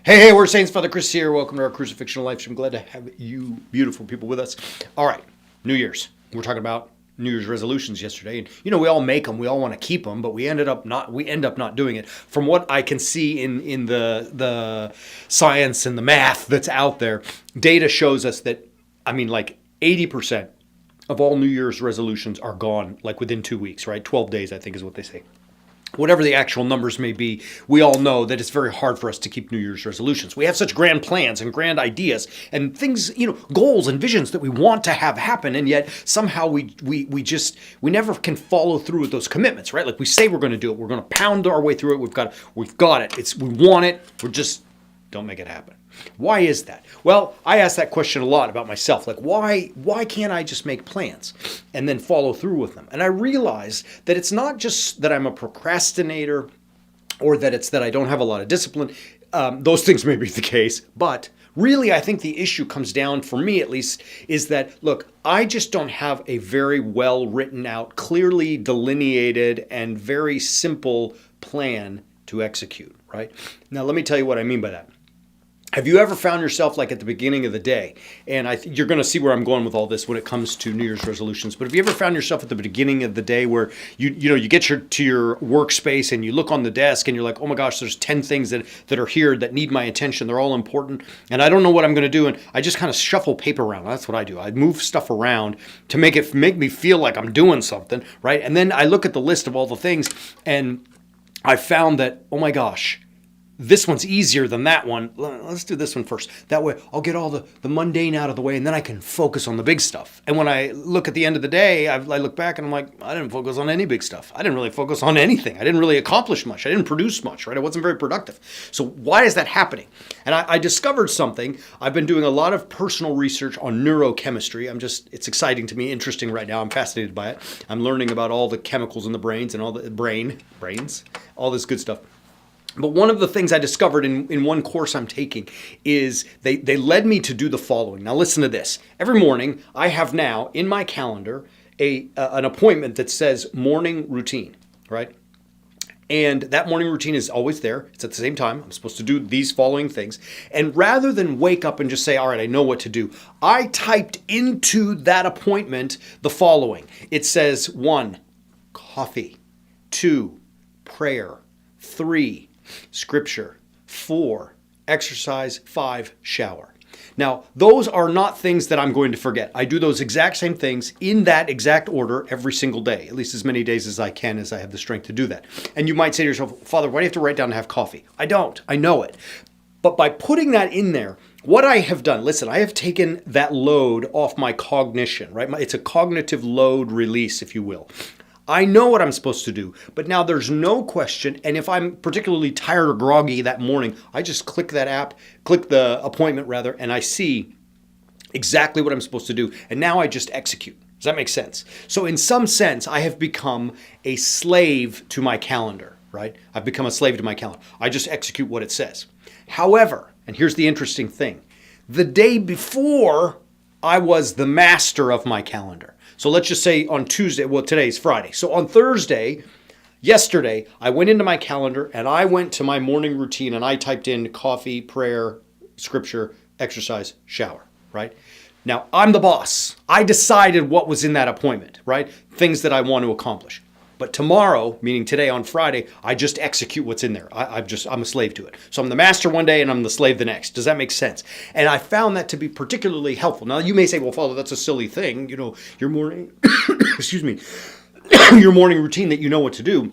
Hey, we're Saints. Father Chris here. Welcome to our Crucifixion Life. I'm glad to have you beautiful people with us. All right, New Year's. We're talking about New Year's resolutions yesterday, and we all make them. We all want to keep them, but we end up not doing it. From what I can see in the science and the math that's out there, data shows us that like 80% of all New Year's resolutions are gone like within 2 weeks, right? 12 days, I think, is what they say. Whatever the actual numbers may be, we all know that it's very hard for us to keep New Year's resolutions. We have such grand plans and grand ideas and things, goals and visions that we want to have happen, and yet somehow we never can follow through with those commitments, right? Like we say we're going to do it, we're going to pound our way through it. We've got it. We want it. We're just don't make it happen. Why is that? Well, I ask that question a lot about myself. Like, why can't I just make plans and then follow through with them? And I realize that it's not just that I'm a procrastinator or that it's that I don't have a lot of discipline. Those things may be the case, but really I think the issue comes down, for me at least, is that, look, I just don't have a very well written out, clearly delineated, and very simple plan to execute, right? Now, let me tell you what I mean by that. Have you ever found yourself like at the beginning of the day, and you're going to see where I'm going with all this when it comes to New Year's resolutions, but have you ever found yourself at the beginning of the day where you get to your workspace and you look on the desk and you're like, oh my gosh, there's 10 things that are here that need my attention. They're all important, and I don't know what I'm going to do, and I just kind of shuffle paper around. That's what I do. I move stuff around to make me feel like I'm doing something, right? And then I look at the list of all the things, and I found that, oh my gosh, this one's easier than that one. Let's do this one first. That way I'll get all the mundane out of the way, and then I can focus on the big stuff. And when I look at the end of the day, I look back and I'm like, I didn't focus on any big stuff. I didn't really focus on anything. I didn't really accomplish much. I didn't produce much, right? I wasn't very productive. So why is that happening? And I discovered something. I've been doing a lot of personal research on neurochemistry. It's exciting to me, interesting right now. I'm fascinated by it. I'm learning about all the chemicals in the brains and all the brains, all this good stuff. But one of the things I discovered in one course I'm taking is they led me to do the following. Now listen to this. Every morning I have now in my calendar an appointment that says morning routine, right? And that morning routine is always there. It's at the same time. I'm supposed to do these following things. And rather than wake up and just say, all right, I know what to do, I typed into that appointment the following. It says 1, coffee, 2, prayer, 3, Scripture, 4, exercise, 5, shower. Now, those are not things that I'm going to forget. I do those exact same things in that exact order every single day, at least as many days as I can, as I have the strength to do that. And you might say to yourself, Father, why do you have to write down to have coffee? I don't. I know it. But by putting that in there, what I have done, listen, I have taken that load off my cognition, right? It's a cognitive load release, if you will. I know what I'm supposed to do, but now there's no question. And if I'm particularly tired or groggy that morning, I just click the appointment rather, and I see exactly what I'm supposed to do. And now I just execute. Does that make sense? So in some sense, I have become a slave to my calendar, right? I've become a slave to my calendar. I just execute what it says. However, and here's the interesting thing, the day before, I was the master of my calendar. So let's just say on Tuesday, well, today's Friday. So on Thursday, yesterday, I went into my calendar and I went to my morning routine and I typed in coffee, prayer, scripture, exercise, shower, right? Now, I'm the boss. I decided what was in that appointment, right? Things that I want to accomplish. But tomorrow, meaning today on Friday, I just execute what's in there. I'm a slave to it. So I'm the master one day and I'm the slave the next. Does that make sense? And I found that to be particularly helpful. Now you may say, well, Father, that's a silly thing. Your morning, excuse me, your morning routine that you know what to do,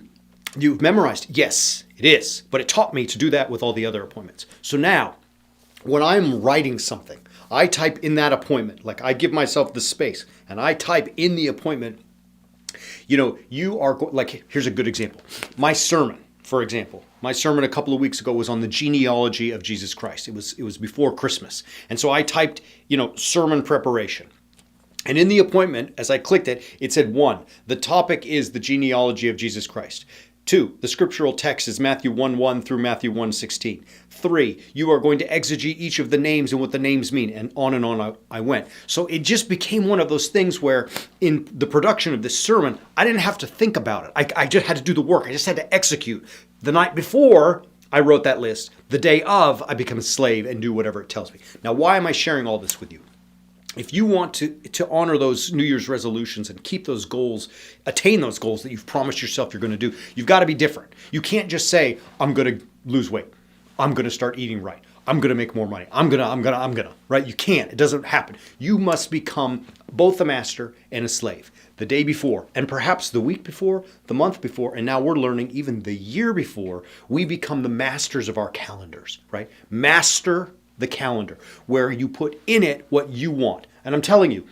you've memorized. Yes, it is. But it taught me to do that with all the other appointments. So now, when I'm writing something, I type in that appointment, like I give myself the space and I type in the appointment. You are like, here's a good example. My sermon, for example, a couple of weeks ago was on the genealogy of Jesus Christ. It was before Christmas. And so I typed, sermon preparation. And in the appointment, as I clicked it, it said 1, the topic is the genealogy of Jesus Christ. 2, the scriptural text is Matthew 1:1 through Matthew 1:16. 3, you are going to exegete each of the names and what the names mean, and on I went. So it just became one of those things where in the production of this sermon, I didn't have to think about it. I just had to do the work. I just had to execute. The night before, I wrote that list. The day of, I become a slave and do whatever it tells me. Now, why am I sharing all this with you? If you want to honor those New Year's resolutions and keep those goals, attain those goals that you've promised yourself you're going to do, you've got to be different. You can't just say, I'm going to lose weight. I'm going to start eating right. I'm going to make more money. I'm going to, right? You can't. It doesn't happen. You must become both a master and a slave. The day before, and perhaps the week before, the month before, and now we're learning even the year before, we become the masters of our calendars, right? Master the calendar, where you put in it what you want. And I'm telling you,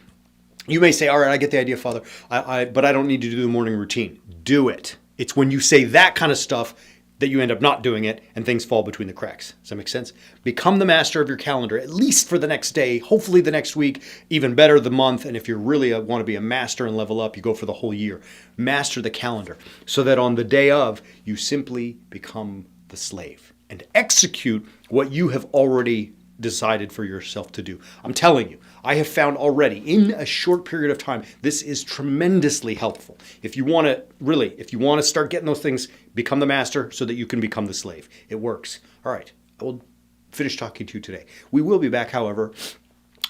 you may say, all right, I get the idea, Father, but I don't need to do the morning routine. Do it. It's when you say that kind of stuff that you end up not doing it and things fall between the cracks. Does that make sense? Become the master of your calendar, at least for the next day, hopefully the next week, even better the month. And if you really want to be a master and level up, you go for the whole year. Master the calendar so that on the day of, you simply become the slave and execute what you have already decided for yourself to do. I'm telling you, I have found already in a short period of time, this is tremendously helpful. If you want to start getting those things, become the master so that you can become the slave. It works. All right, I will finish talking to you today. We will be back, however,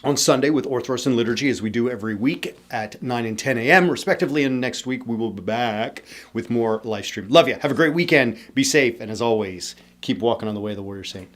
on Sunday with Orthros and Liturgy, as we do every week at 9 and 10 a.m. respectively. And next week, we will be back with more live stream. Love you. Have a great weekend. Be safe. And as always, keep walking on the way of the warrior saint.